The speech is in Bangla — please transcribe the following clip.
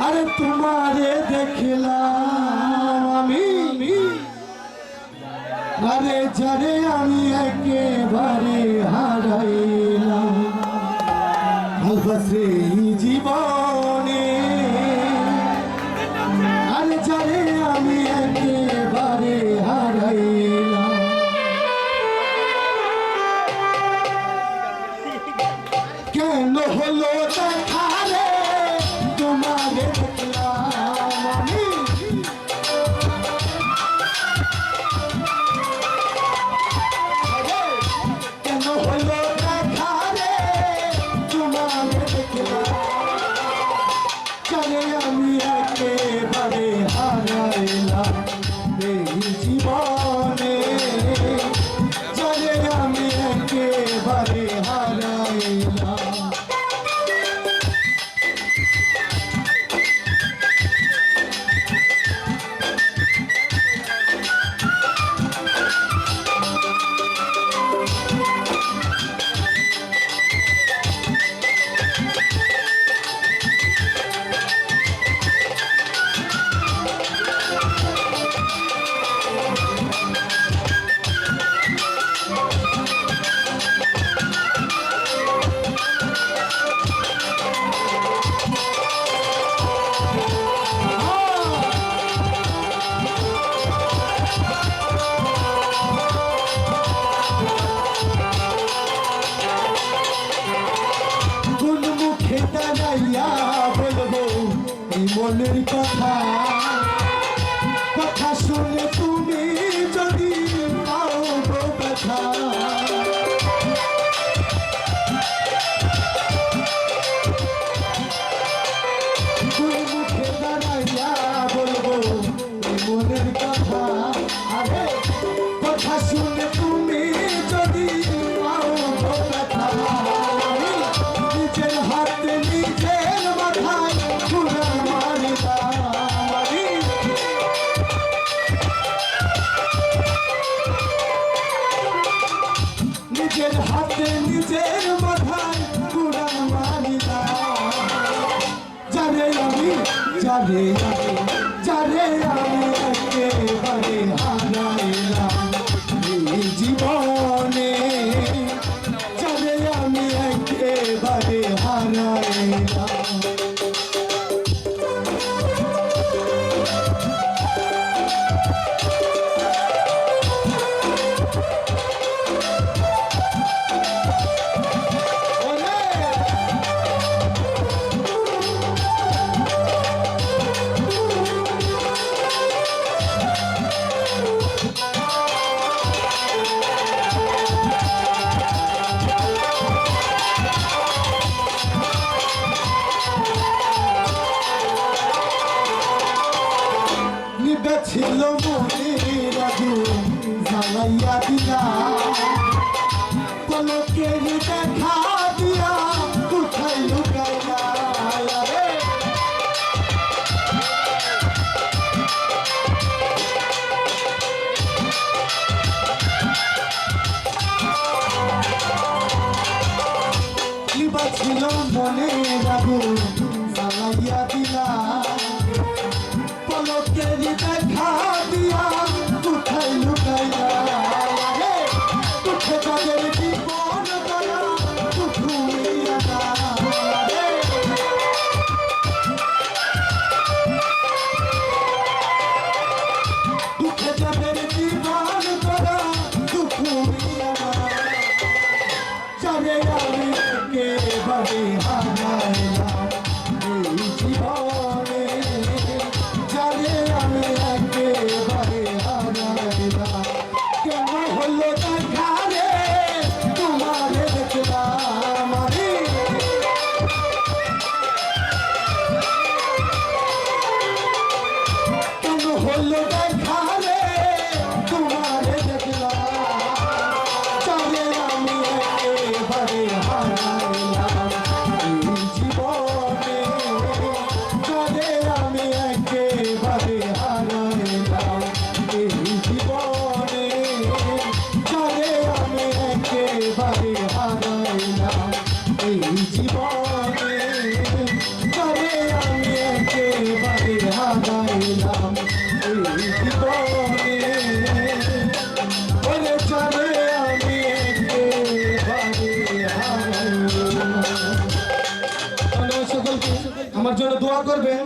আরে তোমারে দেখলাম আমি, আরে যারে আমি একেবারে হারাইলাম ভালোবাসে জীবনে, আরে যারে আমি একেবারে হারাইলাম। কেন হলো দেখা রে তোমারে দেখলাম আমি, কেন হলো দেখা রে তোমারে দেখলাম, জানে আমি একেবারে হারাইলাম এই জীবনে, জানে আমি একেবারে হারাইলাম। দাঁড়াইয়া বলবো এই মনের কথা, কথা শুনে তুমি যদি পাও গো ব্যথা, মুখে দাঁড়াইয়া বলবো এই মনের কথা, আরে কথা শুনে তুমি যদি পাও গো ব্যথা, নিজের হাতে নিজের মাথায় ঘুরে মারি, নিজের হাতে নিজের মাথায় ঘুরে মারি, যারে আমি যারে আমি একেবারে হারাইলাম এই জীবনে, যারে আমি একেবারে হারাইলাম। ছিল মনের আগুন জ্বালাইয়া দিলা, পলকের দেখা দিয়া কোথায় লুকাইলা, লিবা ছিল মনের আগুন জ্বালাইয়া দিলা, পলকের দেখা দিয়া কোথায় লুকাইলা, উঠে তাদের জীবন গলা আমার জন্য দোয়া করবেন।